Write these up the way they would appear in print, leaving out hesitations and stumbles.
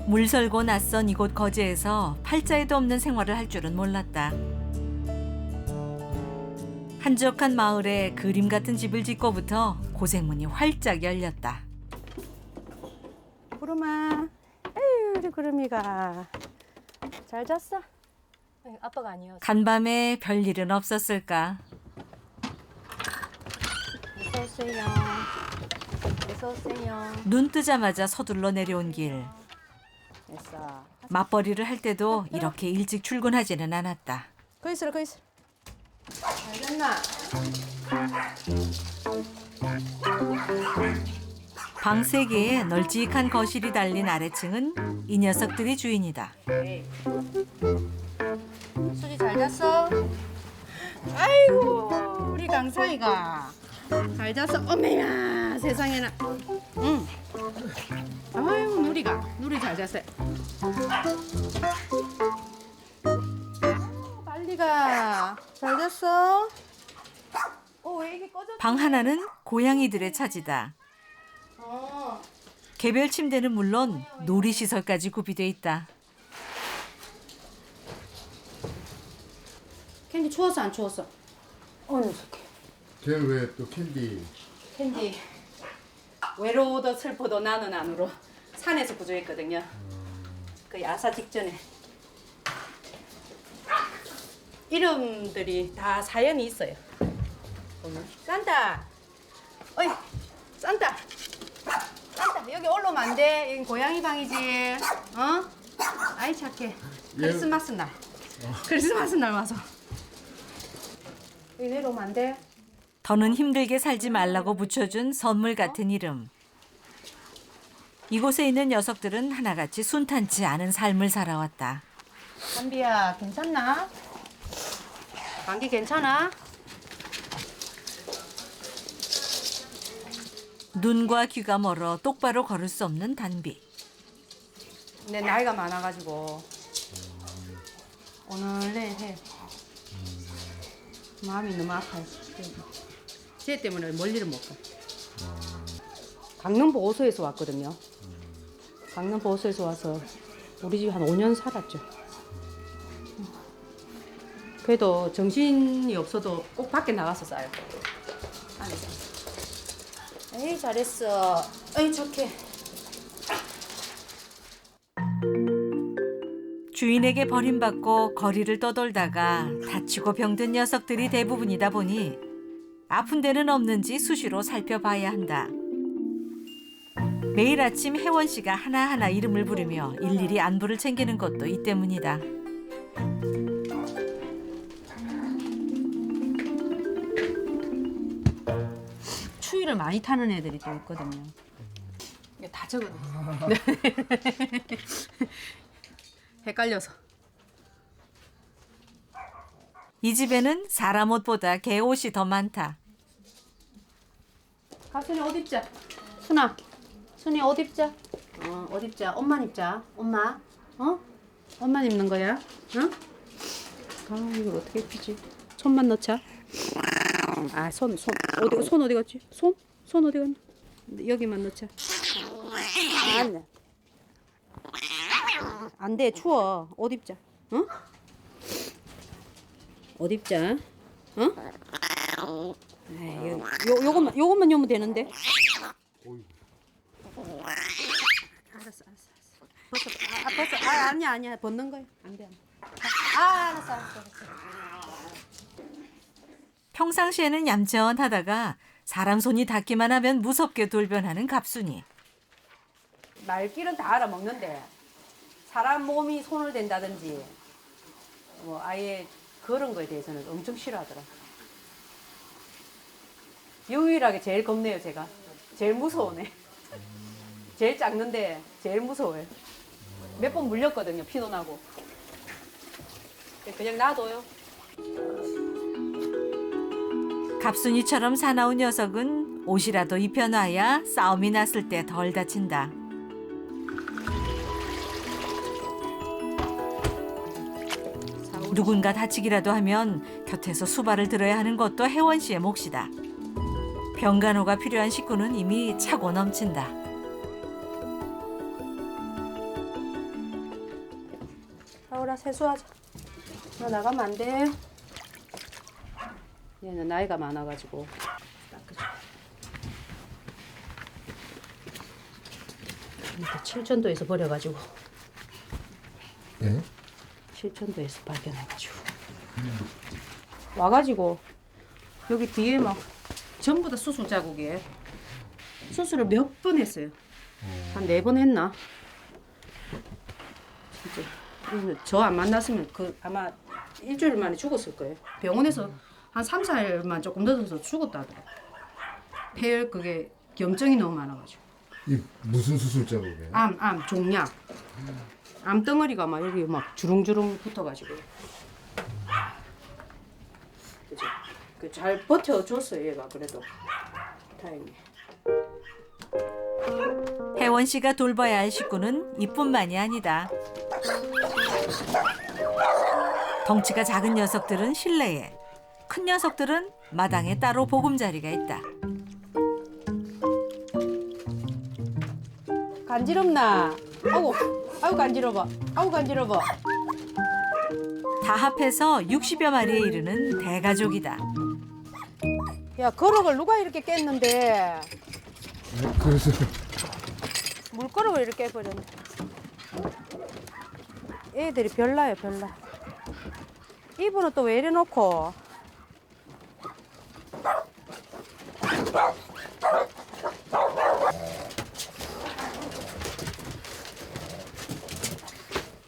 물설고 낯선 이곳 거제에서 팔자에도 없는 생활을 할 줄은 몰랐다. 한적한 마을에 그림 같은 집을 짓고부터 고생문이 활짝 열렸다. 구름아, 에휴 우리 구름이가 잘 잤어? 아빠가 아니어서. 간밤에 별일은 없었을까. 어서 오세요. 어서 오세요. 눈 뜨자마자 서둘러 내려온 길. 됐어. 맞벌이를 할 때도 이렇게 일찍 출근하지는 않았다. 거 있으라 거 있으라. 잘 잤나? 방 3개에 널찍한 거실이 달린 아래층은 이 녀석들이 주인이다. 수지 잘 잤어? 아이고 우리 강사이가 잘 잤어. 어메야 세상에나. 응. 아이고 누리 잘 잤어요. 빨리 가. 잘 잤어? 왜 이게 꺼졌어? 방 하나는 고양이들의 차지다. 개별 침대는 물론 놀이시설까지 구비돼 있다. 캔디 추웠어 안 추웠어? 어느 좋게. 걔는 왜 또 캔디? 캔디 외로워도 슬퍼도 나는 안 울어. 산에서 구조했거든요. 그 야사 직전에. 이름들이 다 사연이 있어요. 보면. 산타, 어이 산타, 산타 여기 올라오면 안 돼. 여기 고양이 방이지. 어? 아이 착해. 크리스마스 날. 크리스마스 날 와서. 여기 내려오면 안 돼. 더는 힘들게 살지 말라고 붙여준 선물 같은 이름. 이곳에 있는 녀석들은 하나같이 순탄치 않은 삶을 살아왔다. 담비야 괜찮나? 감기 괜찮아? 눈과 귀가 멀어 똑바로 걸을 수 없는 단비. 내 나이가 많아가지고 오늘 내일 해. 마음이 너무 아파요. 쟤 때문에 멀리를 못 가. 강릉 보호소에서 왔거든요. 강릉 보호소에서 와서 우리 집에 한 5년 살았죠. 그래도 정신이 없어도 꼭 밖에 나가서 싸요. 에이 잘했어. 에이 좋게. 주인에게 버림받고 거리를 떠돌다가 다치고 병든 녀석들이 대부분이다 보니 아픈 데는 없는지 수시로 살펴봐야 한다. 매일 아침 혜원 씨가 하나하나 이름을 부르며 일일이 안부를 챙기는 것도 이 때문이다. 추위를 많이 타는 애들이 또 있거든요. 이게 다 적어요. 헷갈려서. 이 집에는 사람 옷보다 개 옷이 더 많다. 가순이 옷 입자. 순아, 순이 옷 입자. 옷 입자. 옷만 입자. 엄마. 옷만 입는 거야. 이걸 어떻게 입히지? 손만 넣자. 손 어디 갔지? 손 어디 갔나? 여기만 넣자. 안 돼. 추워. 옷 입자. 옷 입자. 요것만 여면 되는데. 알았어. 벗어. 아니야. 벗는 거야. 안 돼. 알았어. 평상시에는 얌전하다가 사람 손이 닿기만 하면 무섭게 돌변하는 갑순이. 말귀는 다 알아먹는데 사람 몸이 손을 댄다든지 뭐 아예 그런 거에 대해서는 엄청 싫어하더라. 유일하게 제일 겁내요 제가. 제일 무서워네. 제일 작는데 제일 무서워요. 몇 번 물렸거든요 피도 나고. 그냥 놔둬요. 갑순이처럼 사나운 녀석은 옷이라도 입혀놔야 싸움이 났을 때 덜 다친다. 누군가 다치기라도 하면 곁에서 수발을 들어야 하는 것도 혜원 씨의 몫이다. 병간호가 필요한 식구는 이미 차고 넘친다. 하울아 세수하자. 너 나가면 안 돼. 얘는 나이가 많아가지고 닦아줘. 이거 칠천도에서 버려가지고. 예? 칠천도에서 발견해가지고. 와가지고 여기 뒤에 막 전부 다 수술 자국이에요. 수술을 몇 번 했어요. 한 4번 했나? 진짜 저 안 만났으면 아마 일주일 만에 죽었을 거예요. 병원에서 한 3, 4일만 조금 늦어서 죽었다 하더라고요. 폐혈 그게 염증이 너무 많아가지고. 이 무슨 수술 자국이에요? 암 종양. 암덩어리가 막 여기 막 주렁주렁 붙어가지고. 그죠? 잘 버텨줬어요 얘가 그래도. 다행히. 혜원 씨가 돌봐야 할 식구는 이뿐만이 아니다. 덩치가 작은 녀석들은 실내에, 큰 녀석들은 마당에 따로 보금자리가 있다. 간지럽나? 아이고 간지러워. 아이고 간지러워. 다 합해서 60여 마리에 이르는 대가족이다. 야 거럭을 누가 이렇게 깼는데? 그래서 물거럭을 이렇게 해버렸네. 애들이 별나요 별나. 이분은 또 왜 이래 놓고?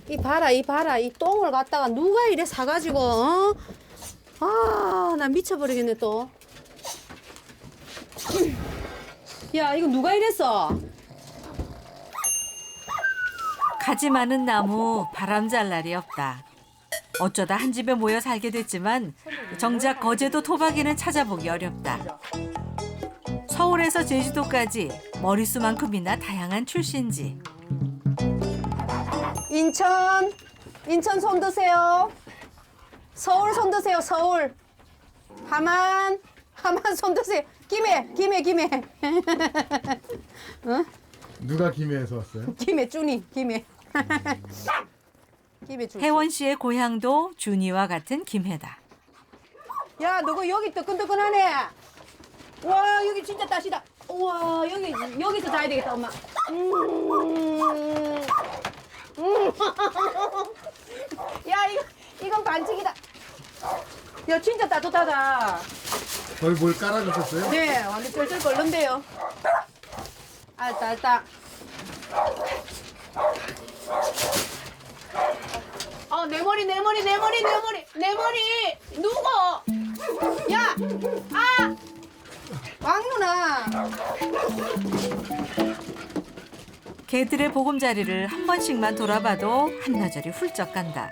이 봐라 이 똥을 갖다가 누가 이래 사가지고 어? 아 나 미쳐버리겠네 또. 야 이거 누가 이랬어? 가지 많은 나무 바람 잘 날이 없다. 어쩌다 한 집에 모여 살게 됐지만 정작 거제도 토박이는 찾아보기 어렵다. 서울에서 제주도까지 머릿수만큼이나 다양한 출신지. 인천 손 드세요. 서울 손 드세요. 서울. 함안 손 드세요. 김해. 어? 누가 김해에서 왔어요? 김해 쭈니 김해. 김해 쭈니. 혜원 씨의 고향도 준이와 같은 김해다. 야, 너거 여기 뜨끈뜨끈하네. 와, 여기 진짜 따시다. 우와, 여기서 자야 되겠다, 엄마. 야, 이건 반칙이다. 야, 진짜 따뜻하다. 거기 뭘 깔아주셨어요? 네, 완전 쩔쩔 끓는데요. 알다. 내 머리. 누구? 야, 왕누나. 개들의 보금자리를 한 번씩만 돌아봐도 한나절이 훌쩍 간다.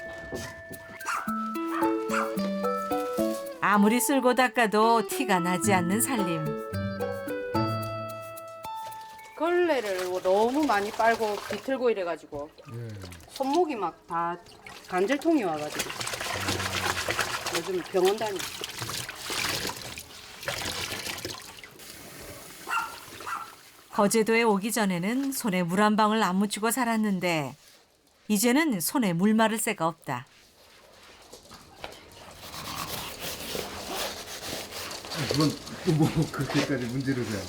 아무리 쓸고 닦아도 티가 나지 않는 살림. 걸레를 너무 많이 빨고 비틀고 이래가지고 예. 손목이 막 다 관절통이 와가지고 요즘 병원 다니. 거제도에 오기 전에는 손에 물 한 방울 안 묻히고 살았는데 이제는 손에 물 마를 새가 없다. 그건 또 뭐 그렇게까지 문지르세요?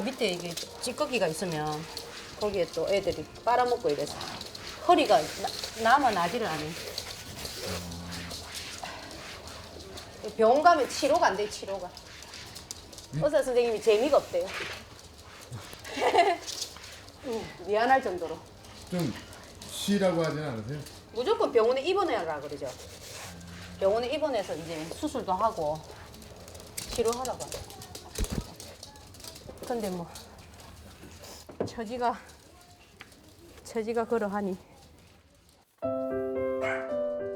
밑에 이게 찌꺼기가 있으면 거기에 또 애들이 빨아먹고 이래서 허리가 나만 나지를 않아. 병원 가면 치료가 안 돼, 치료가. 의사 선생님이 재미가 없대요. 미안할 정도로. 좀 쉬라고 하진 않으세요? 무조건 병원에 입원해라 그러죠. 병원에 입원해서 이제 수술도 하고 치료하라고 하죠. 근데 뭐 처지가 그러하니.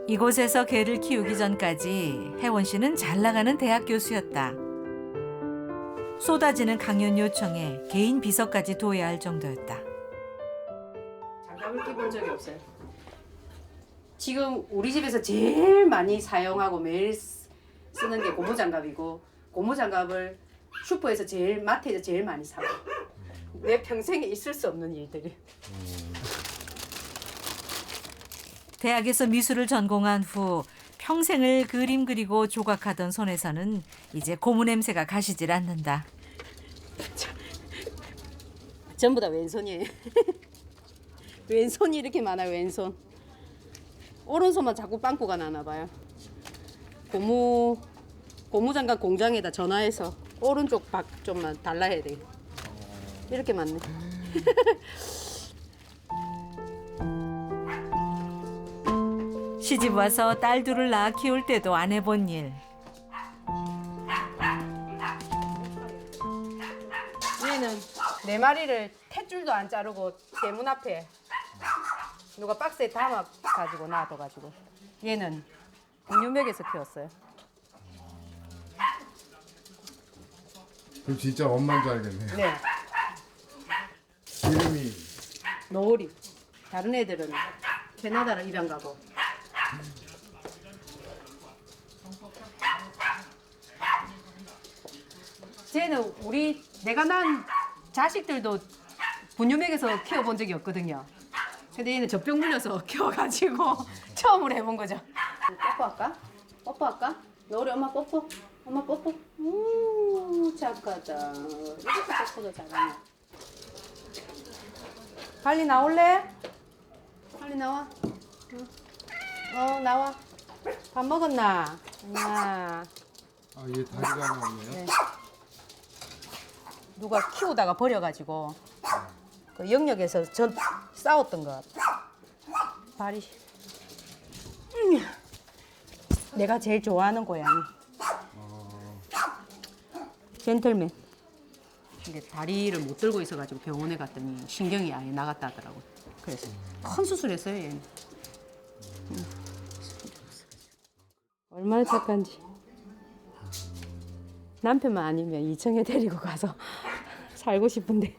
이곳에서 개를 키우기 전까지 혜원 씨는 잘 나가는 대학 교수였다. 쏟아지는 강연 요청에 개인 비서까지 둬야 할 정도였다. 장갑을 끼본 적이 없어요. 지금 우리 집에서 제일 많이 사용하고 매일 쓰는 게 고무장갑이고, 고무장갑을 슈퍼에서 마트에서 제일 많이 사고. 내 평생에 있을 수 없는 일들이. 대학에서 미술을 전공한 후 평생을 그림 그리고 조각하던 손에서는 이제 고무 냄새가 가시질 않는다. 전부 다 왼손이에요. 왼손이 이렇게 많아요. 왼손. 오른손만 자꾸 빵꾸가 나나 봐요. 고무장갑 공장에다 전화해서 오른쪽 박 좀만 달라 해야 돼. 이렇게 많네. 시집 와서 딸 둘을 낳아 키울 때도 안 해본 일. 얘는 네 마리를 탯줄도 안 자르고 대문 앞에 누가 박스에 담아 가지고 놔둬가지고 얘는 분유맥에서 키웠어요. 그럼 진짜 엄마인 줄 알겠네. 네, 이름이 노을이. 다른 애들은 캐나다를 입양 가고. 쟤는 내가 낳은 자식들도 분유맥에서 키워본 적이 없거든요. 근데 얘는 젖병 물려서 키워가지고 처음으로 해본 거죠. 뽀뽀할까? 뽀뽀할까? 노을이 엄마 뽀뽀. 엄마 뽀뽀. 착하다. 이렇게 뽀뽀도 잘하네. 빨리 나올래? 빨리 나와. 나와. 밥 먹었나? 엄마. 얘 다리가 하나 없네요. 네. 누가 키우다가 버려가지고 그 영역에서 싸웠던 거. 발이. 내가 제일 좋아하는 고양이. 젠틀맨. 근데 다리를 못 들고 있어가지고 병원에 갔더니 신경이 아예 나갔다 하더라고. 그래서 큰 수술했어요 얘는. 얼마나 착한지. 남편만 아니면 이청에 데리고 가서 살고 싶은데.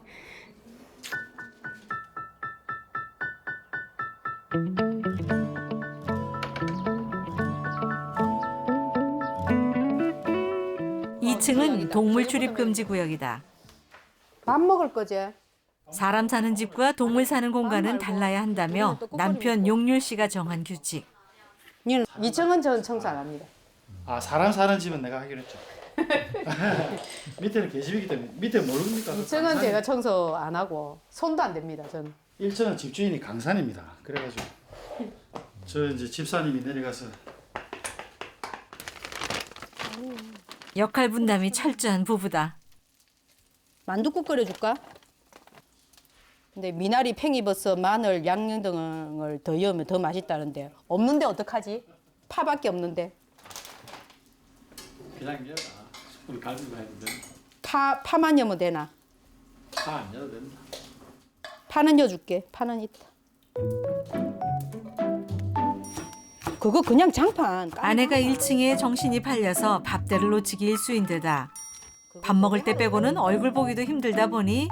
이 층은 동물 출입 금지 구역이다. 밥 먹을 거지? 사람 사는 집과 동물 사는 공간은 달라야 한다며 남편 용률 씨가 정한 규칙. 얘는 2층은 전 청소 안 합니다. 사람 사는 집은 내가 하기로 했죠. 밑에는 계집이기 때문에 밑에 모릅니까? 2층은 제가 청소 안 하고 손도 안 댑니다. 저는. 1층은 집주인이 강산입니다. 그래가지고 저 이제 집사님이 내려가서 역할 분담이 철저한 부부다. 만둣국 끓여줄까? 근데 미나리, 팽이버섯, 마늘, 양념 등을 더 넣으면 더 맛있다는데 없는데 어떡하지? 파밖에 없는데. 그냥 열어. 우리 갈비가 해도 된다. 파만 넣으면 되나? 다안 열어도 된다. 파는 넣어줄게. 파는 있다. 그거 그냥 장판. 아내가 1층에 정신이 팔려서 밥대를 놓치기 일쑤인데다 밥 먹을 때 빼고는 얼굴 보기도 힘들다 보니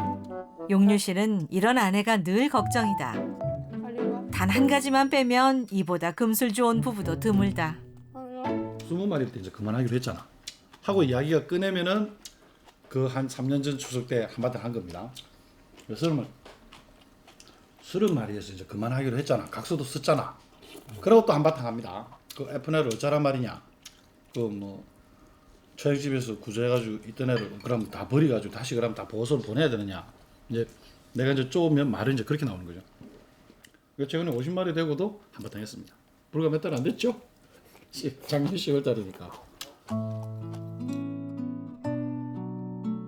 용률 씨는 이런 아내가 늘 걱정이다. 단 한 가지만 빼면 이보다 금술 좋은 부부도 드물다. 20마리 때 이제 그만하기로 했잖아. 하고 이야기가 꺼내면은 그 한 3년 전 추석 때 한바탕 한 겁니다. 그래서 30마리에서 이제 그만하기로 했잖아. 각서도 썼잖아. 그러고 또 한바탕 합니다. 그 F네를 어쩌란 말이냐. 그 뭐 초행집에서 구조해가지고 있던 애를 그럼 다 버리가지고 다시 그럼 다 보호소로 보내야 되느냐. 이제 내가 이제 쪼으면 말은 이제 그렇게 나오는 거죠. 그래서 최근에 50마리 되고도 한바탕 했습니다. 불과 몇 달 안 됐죠? 작년 10월 달이니까.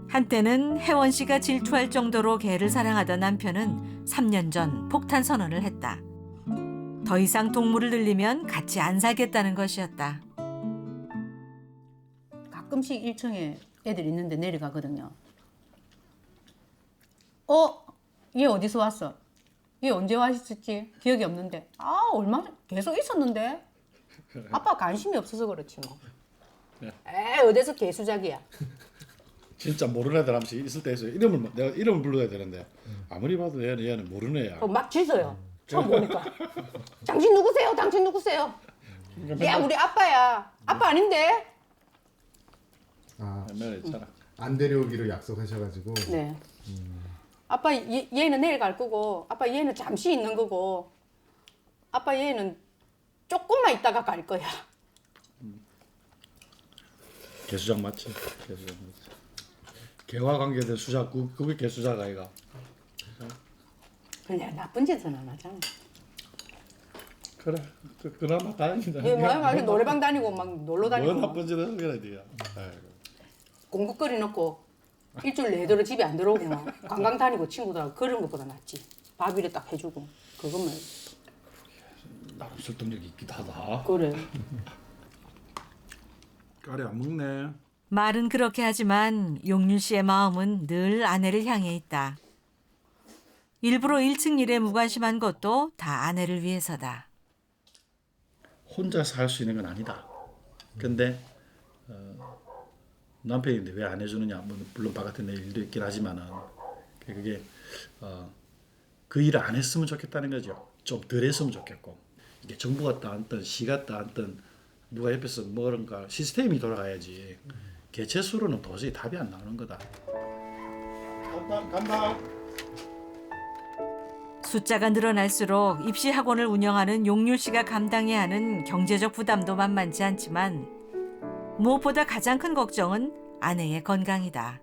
한때는 혜원 씨가 질투할 정도로 개를 사랑하던 남편은 3년 전 폭탄 선언을 했다. 더 이상 동물을 늘리면 같이 안 살겠다는 것이었다. 가끔씩 1층에 애들 있는데 내려가거든요. 얘 어디서 왔어? 얘 언제 왔었지? 기억이 없는데. 얼마 계속 있었는데. 아빠 관심이 없어서 그렇지 뭐. 어디서 개수작이야. 진짜 모르는 애들 한 번씩 있을 때 있어요. 내가 이름을 불러야 되는데 아무리 봐도 얘는 모르는 애야. 막 짖어요. 처음 보니까. 당신 누구세요? 당신 누구세요? 야 우리 아빠야. 아빠 아닌데? 맨날 있잖아. 안 데려오기로 약속하셔가지고. 네. 아빠 얘는 내일 갈 거고, 아빠 얘는 잠시 있는 거고, 아빠 얘는 조금만 있다가 갈 거야. 개수작 맞지? 개수작 맞지. 개와 관계된 수작 그게 개수작 아이가. 그냥 나쁜 짓은 안 하잖아. 그래 그나마 다행이다. 얘 막 노래방 다니고 막 놀러 다니고 뭐 막 나쁜 짓을 하는 거야 니가. 아이고. 공부거리 넣고 일주일 내도록 집에 안 들어오고 막 관광 다니고 친구들하고 그런 것보다 낫지. 밥 이래 딱 해주고 그것만. 나름 설득력이 있기도 하다. 그래. 까리 안 먹네. 말은 그렇게 하지만 용률 씨의 마음은 늘 아내를 향해 있다. 일부러 1층 일에 무관심한 것도 다 아내를 위해서다. 혼자 살 수 있는 건 아니다. 근데 남편인데 왜 안 해주느냐. 물론 바깥에 내 일도 있긴 하지만은 그게 그 일을 안 했으면 좋겠다는 거죠. 좀 덜 했으면 좋겠고 이게 정부가 따앉든 시가 따앉든 누가 옆에서 뭐런가 시스템이 돌아가야지. 개체수로는 도저히 답이 안 나오는 거다. 간다. 숫자가 늘어날수록 입시 학원을 운영하는 용률 씨가 감당해야 하는 경제적 부담도 만만치 않지만 무엇보다 가장 큰 걱정은 아내의 건강이다.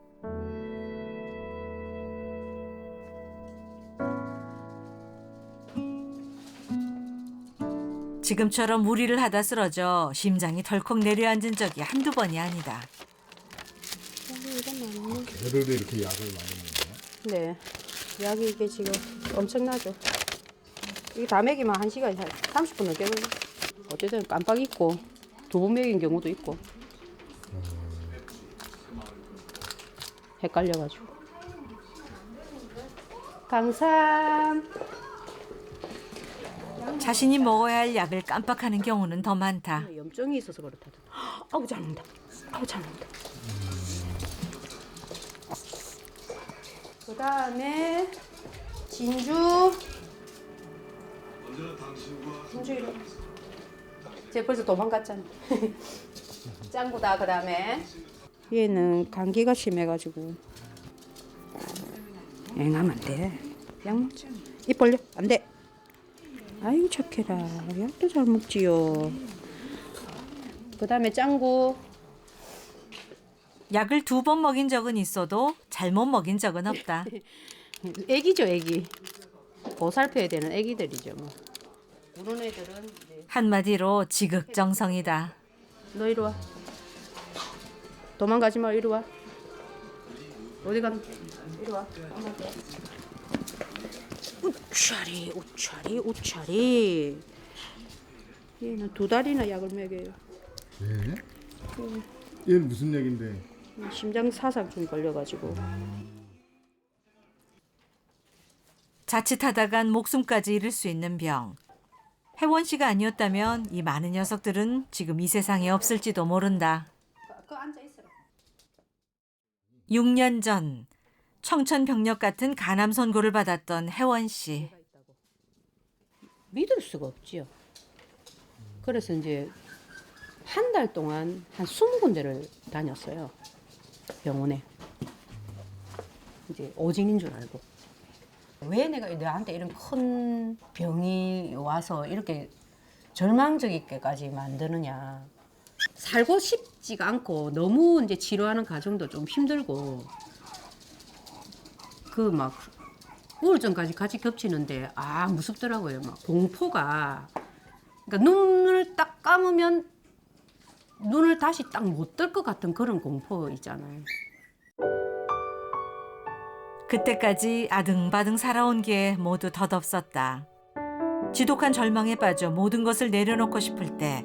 지금처럼 무리를 하다 쓰러져 심장이 덜컥 내려앉은 적이 한두 번이 아니다. 개들도 이렇게 약을 많이 먹나? 네. 약이 이게 지금 엄청나죠. 이게 다 먹이면 1시간, 30분 넘게 걸려. 어쨌든 깜빡 잊고 2번 먹인 경우도 있고. 헷갈려가지고. 강삼. 자신이 먹어야 할 약을 깜빡하는 경우는 더 많다. 염증이 있어서 그렇다. 아우 잘 먹는다. 아우 잘 먹는다. 그 다음에 진주. 진주 이거. 쟤 벌써 도망갔잖아. 짱구다. 그 다음에 얘는 감기가 심해가지고 앵하면 안 돼. 약 먹자. 입 벌려. 안 돼. 아이고 착해라. 약도 잘 먹지요. 그 다음에 짱구. 약을 2번 먹인 적은 있어도 잘못 먹인 적은 없다. 애기죠, 애기. 보살펴야 되는 애기들이죠, 뭐. 우는 애들은 이제 한마디로 지극정성이다. 너 이리 와. 도망가지 마, 이리 와. 어디 가는? 이리 와. 우차리, 우차리, 우차리. 얘는 2달이나 약을 먹여요. 예? 얘는 무슨 약인데? 심장 사상 좀 걸려가지고. 자칫하다간 목숨까지 잃을 수 있는 병. 혜원 씨가 아니었다면 이 많은 녀석들은 지금 이 세상에 없을지도 모른다. 그 앉아 있어라. 6년 전 청천벽력 같은 간암 선고를 받았던 혜원 씨. 믿을 수가 없지요. 그래서 이제 한 달 동안 한 20군데를 다녔어요. 병원에. 이제 오진인 줄 알고. 왜 내가 너한테 이런 큰 병이 와서 이렇게 절망적이게까지 만드느냐. 살고 싶지가 않고 너무 이제 치료하는 과정도 좀 힘들고 그 막 우울증까지 같이 겹치는데 무섭더라고요. 막 공포가. 그러니까 눈을 딱 감으면 눈을 다시 딱 못 뜰 것 같은 그런 공포 있잖아요. 그때까지 아등바등 살아온 게 모두 덧없었다. 지독한 절망에 빠져 모든 것을 내려놓고 싶을 때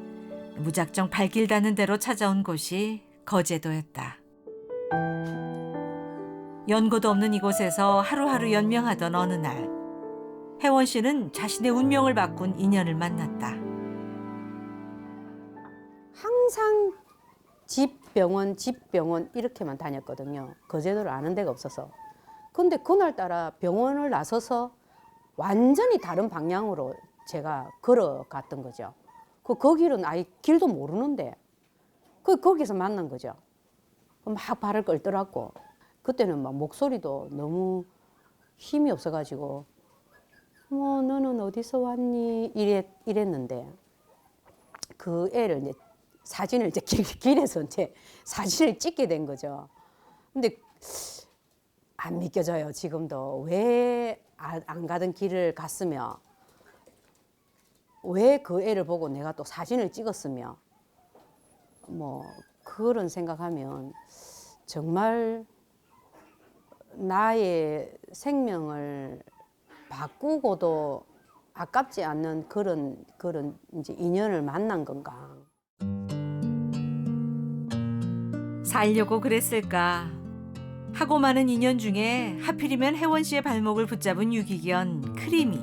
무작정 발길 닿는 대로 찾아온 곳이 거제도였다. 연고도 없는 이곳에서 하루하루 연명하던 어느 날 혜원 씨는 자신의 운명을 바꾼 인연을 만났다. 항상 집병원 이렇게만 다녔거든요. 거제도를 아는 데가 없어서. 근데 그날따라 병원을 나서서 완전히 다른 방향으로 제가 걸어갔던 거죠. 거기는 아예 길도 모르는데 거기서 만난 거죠. 막 발을 끌더라고. 그때는 막 목소리도 너무 힘이 없어가지고 너는 어디서 왔니? 이랬는데 그 애를 이제 사진을 이제 길에서 이제 사진을 찍게 된 거죠. 근데 안 믿겨져요. 지금도 왜 안 가던 길을 갔으며 왜 그 애를 보고 내가 또 사진을 찍었으며 뭐 그런 생각하면 정말 나의 생명을 바꾸고도 아깝지 않는 그런 이제 인연을 만난 건가. 살려고 그랬을까? 하고 많은 인연 중에 하필이면 혜원 씨의 발목을 붙잡은 유기견 크리미.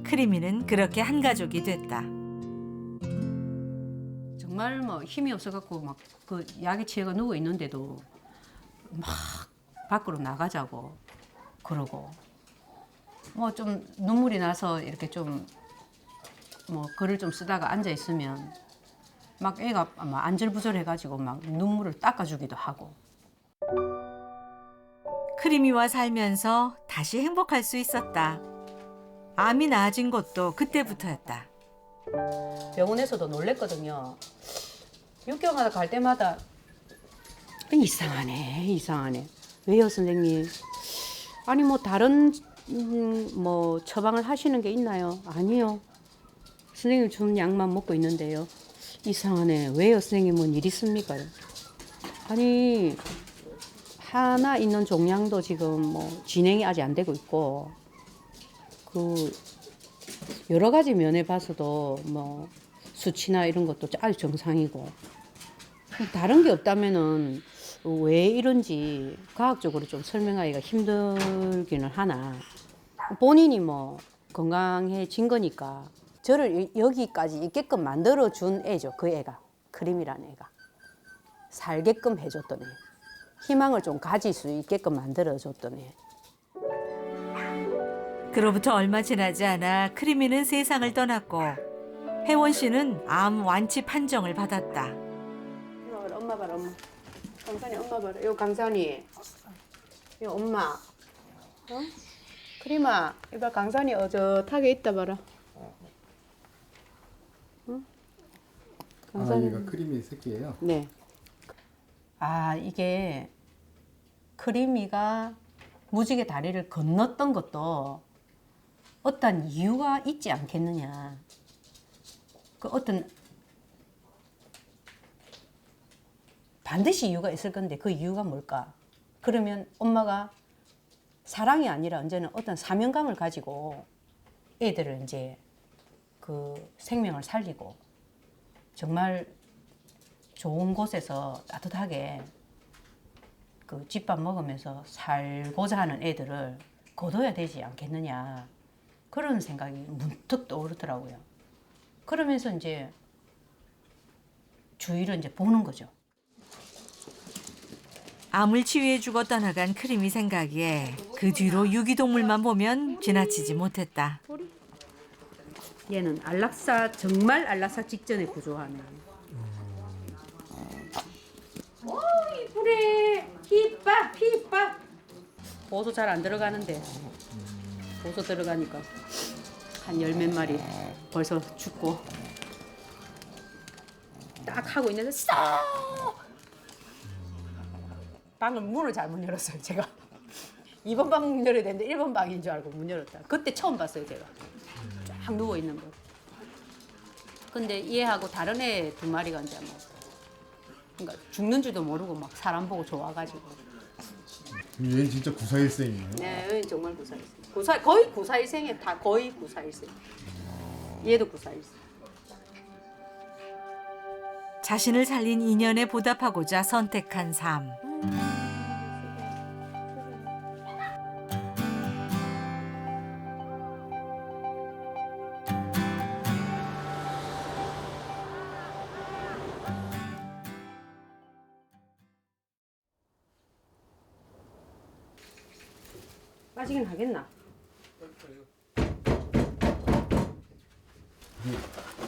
크리미는 그렇게 한 가족이 됐다. 정말 뭐 힘이 없어갖고 막 그 약에 취해가 누워 있는데도 막 밖으로 나가자고 그러고 뭐 좀 눈물이 나서 이렇게 좀 뭐 글을 좀 쓰다가 앉아 있으면 막 애가 막 안절부절해가지고 막 눈물을 닦아주기도 하고. 크리미와 살면서 다시 행복할 수 있었다. 암이 나아진 것도 그때부터였다. 병원에서도 놀랬거든요. 6개월마다 갈 때마다 이상하네. 왜요, 선생님? 아니 뭐 다른 뭐 처방을 하시는 게 있나요? 아니요. 선생님 주는 약만 먹고 있는데요. 이상하네. 왜요, 선생님? 뭔 일 있습니까? 아니 하나 있는 종양도 지금 뭐 진행이 아직 안 되고 있고 그 여러 가지 면에 봐서도 뭐 수치나 이런 것도 아주 정상이고 다른 게 없다면은 왜 이런지 과학적으로 좀 설명하기가 힘들기는 하나 본인이 뭐 건강해진 거니까 저를 여기까지 있게끔 만들어 준 애죠. 그 애가 크림이라는 애가 살게끔 해줬던 애 희망을 좀 가질 수 있게끔 만들어 줬던 애. 그로부터 얼마 지나지 않아 크리미는 세상을 떠났고 혜원 씨는 암 완치 판정을 받았다. 엄마 봐라, 엄마. 강산이 엄마 봐라. 요 강산이. 요 엄마. 어? 크리마, 이봐 강산이 어젓하게 있다 봐라. 응? 강산이. 얘가 크림이 새끼예요? 네. 아, 이게 크리미가 무지개 다리를 건넜던 것도 어떤 이유가 있지 않겠느냐. 그 어떤 반드시 이유가 있을 건데 그 이유가 뭘까? 그러면 엄마가 사랑이 아니라 언제는 어떤 사명감을 가지고 애들을 이제 그 생명을 살리고 정말 좋은 곳에서 따뜻하게 그 집밥 먹으면서 살고자 하는 애들을 거둬야 되지 않겠느냐. 그런 생각이 문득 떠오르더라고요. 그러면서 이제 주위를 이제 보는 거죠. 암을 치유해주고 떠나간 크리미 생각에 그 뒤로 유기동물만 보면 지나치지 못했다. 얘는 안락사 정말 안락사 직전에 구조하네. 오 이쁘네. 피빠. 보소 잘 안 들어가는데 보소 들어가니까 한 열 몇 마리 벌써 죽고 딱 하고 있는데 싹 방금 문을 잘못 열었어요. 제가 2번 방 문 열어야 되는데 1번 방인 줄 알고 문 열었다. 그때 처음 봤어요. 제가 쫙 누워 있는 거. 근데 얘하고 다른 애 2마리가 이제 뭐 그러니까 죽는 줄도 모르고 막 사람 보고 좋아가지고. 얘는 진짜 94일생이네요. 네, 얘는 정말 94일생. 거의 94일생이에요. 다 거의 94일생. 얘도 94일생. 자신을 살린 인연에 보답하고자 선택한 삶. 빠지긴 하겠나?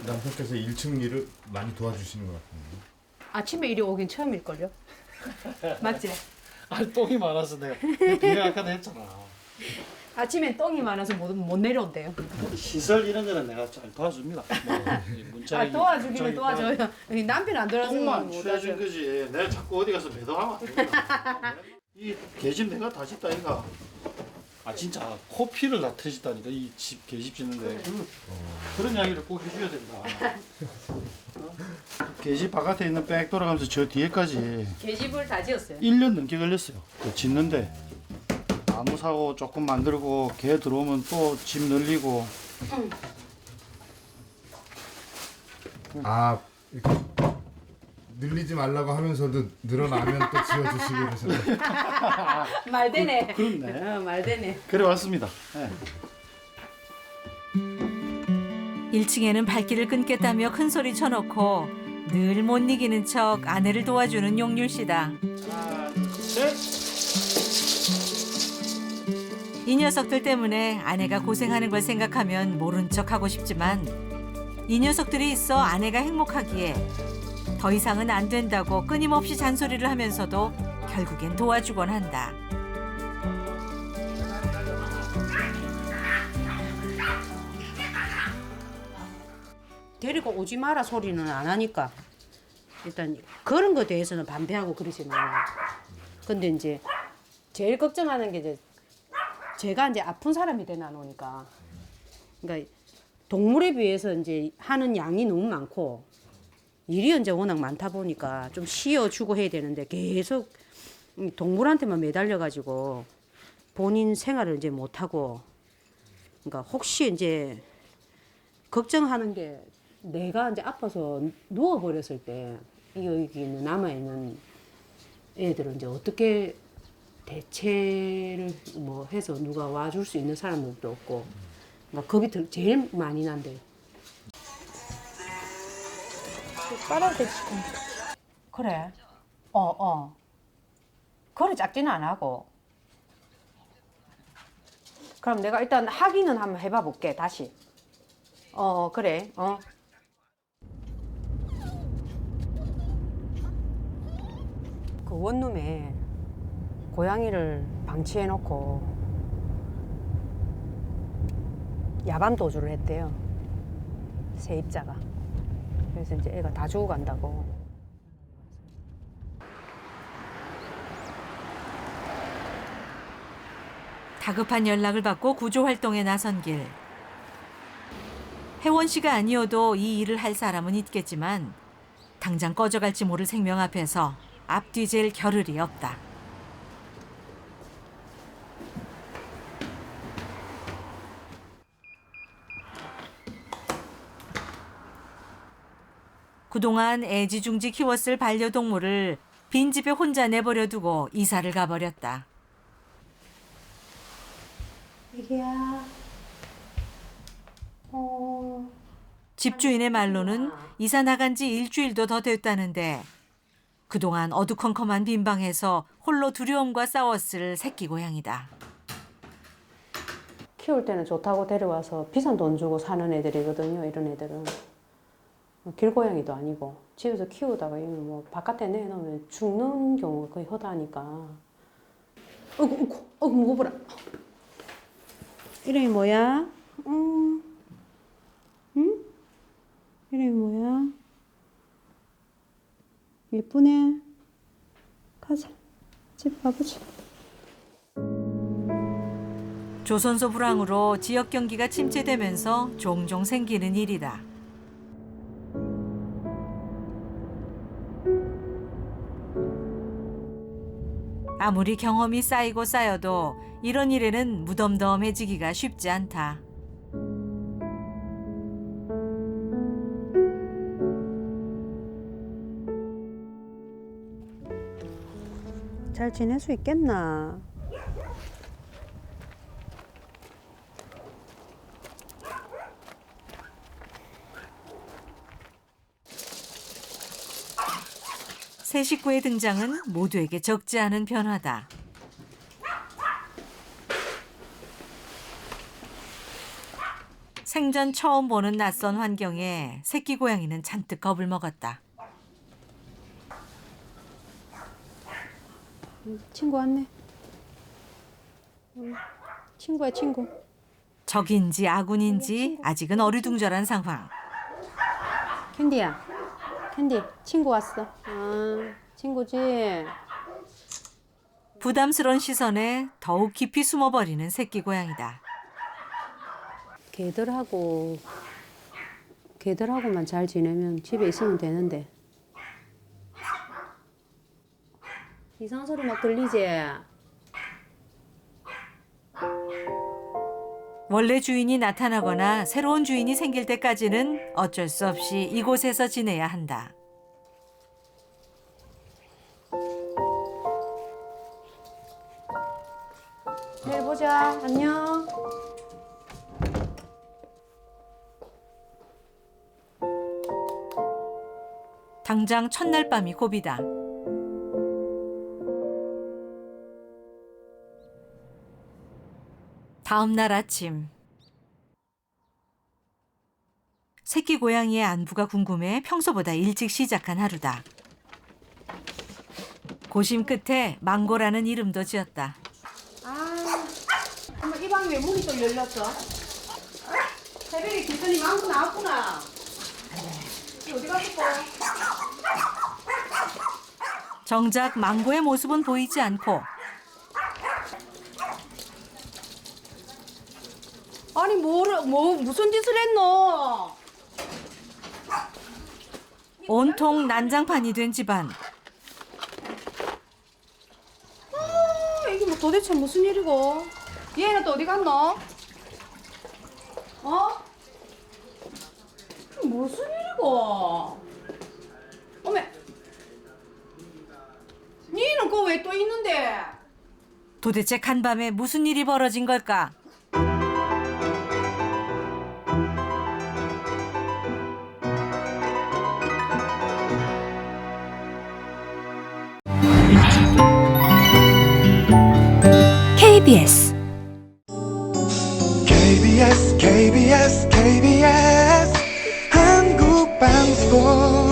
남편께서 1층 일을 많이 도와주시는 것 같은데. 아침에 이리 오긴 처음일걸요? 맞지? 아니 똥이 많아서 내가 아까도 했잖아. 아침엔 똥이 많아서 못 내려온대요. 시설 이런 거는 내가 잘 도와줍니다. 이 문자기, 도와주기는 문자기 도와줘요. 여기 남편 안 돌아서 똥만 못 취해준 하죠. 거지. 내가 자꾸 어디 가서 매도하면 안 됩니다. 이 계집 내가 다 짓다 이가. 아 진짜 코피를 다 터졌다니까 이 집 계집 짓는데 그런 이야기를 꼭 해줘야 된다. 계집 바깥에 있는 백 돌아가면서 저 뒤에까지 계집을 다 지었어요. 1년 넘게 걸렸어요. 그 짓는데 나무 사고 조금 만들고 개 들어오면 또 집 늘리고 아 이렇게 늘리지 말라고 하면서도 늘어나면 또 지어주시고 그러셨네. 말 되네. 그렇네. 말 되네. 그래 왔습니다. 네. 1층에는 발길을 끊겠다며 큰 소리 쳐놓고 늘 못 이기는 척 아내를 도와주는 용률 씨다. 하나, 둘, 셋. 이 녀석들 때문에 아내가 고생하는 걸 생각하면 모른 척 하고 싶지만 이 녀석들이 있어 아내가 행복하기에 더 이상은 안 된다고 끊임없이 잔소리를 하면서도 결국엔 도와주곤 한다. 데리고 오지 마라 소리는 안 하니까 일단 그런 거에 대해서는 반대하고 그러시네요. 근데 이제 제일 걱정하는 게 이제 제가 이제 아픈 사람이 되나 노니까 그러니까 동물에 비해서 이제 하는 양이 너무 많고 일이 이제 워낙 많다 보니까 좀 쉬어주고 해야 되는데 계속 동물한테만 매달려 가지고 본인 생활을 이제 못 하고 그러니까 혹시 이제 걱정하는 게 내가 이제 아파서 누워 버렸을 때 여기 있는 남아 있는 애들은 이제 어떻게 대체를 뭐 해서 누가 와줄 수 있는 사람들도 없고 막 겁이 제일 많이 난대요. 빨아야 되지. 그래. 그래 작지는 안 하고. 그럼 내가 일단 하기는 한번 해봐 볼게 다시. 그래. 그 원룸에 고양이를 방치해 놓고 야간 도주를 했대요. 세입자가. 그래서 이제 애가 다 죽어간다고. 다급한 연락을 받고 구조 활동에 나선 길. 혜원 씨가 아니어도 이 일을 할 사람은 있겠지만 당장 꺼져갈지 모를 생명 앞에서 앞뒤 잴 겨를이 없다. 그동안 애지중지 키웠을 반려동물을 빈집에 혼자 내버려 두고 이사를 가버렸다. 이게야. 집주인의 말로는 이사 나간 지 일주일도 더 됐다는데 그동안 어두컴컴한 빈방에서 홀로 두려움과 싸웠을 새끼 고양이다. 키울 때는 좋다고 데려와서 비싼 돈 주고 사는 애들이거든요. 이런 애들은. 길고양이도 아니고 집에서 키우다가 이런 뭐 바깥에 내놓으면 죽는 경우가 거의 허다하니까. 어이구 무거워라. 이름이 뭐야? 응? 이름이 뭐야? 예쁘네. 가자. 집 가보자. 조선소 불황으로 지역 경기가 침체되면서 종종 생기는 일이다. 아무리 경험이 쌓이고 쌓여도 이런 일에는 무덤덤해지기가 쉽지 않다. 잘 지낼 수 있겠나? 새 식구의 등장은 모두에게 적지 않은 변화다. 생전 처음 보는 낯선 환경에 새끼 고양이는 잔뜩 겁을 먹었다. 친구 왔네. 친구야 친구. 적인지 아군인지 아직은 어리둥절한 상황. 캔디야. 캔디 친구 왔어. 친구지. 부담스러운 시선에 더욱 깊이 숨어버리는 새끼 고양이다. 걔들하고만 잘 지내면 집에 있으면 되는데. 이상한 소리 막 들리지? 원래 주인이 나타나거나 새로운 주인이 생길 때까지는 어쩔 수 없이 이곳에서 지내야 한다. 내일 보자. 안녕. 당장 첫날 밤이 고비다. 다음 날 아침. 새끼 고양이의 안부가 궁금해 평소보다 일찍 시작한 하루다. 고심 끝에 망고라는 이름도 지었다. 엄마 이 방에 왜 문이 또 열렸어? 새벽에 길더니 망고 나왔구나. 어디 갔어? 정작 망고의 모습은 보이지 않고 아니 무슨 짓을 했노? 온통 난장판이 된 집안. 이게 뭐 도대체 무슨 일이고? 얘는 또 어디 갔노? 이게 무슨 일이고? 어메, 니는 그 왜 또 있는데? 도대체 간밤에 무슨 일이 벌어진 걸까? KBS KBS KBS KBS 한국방송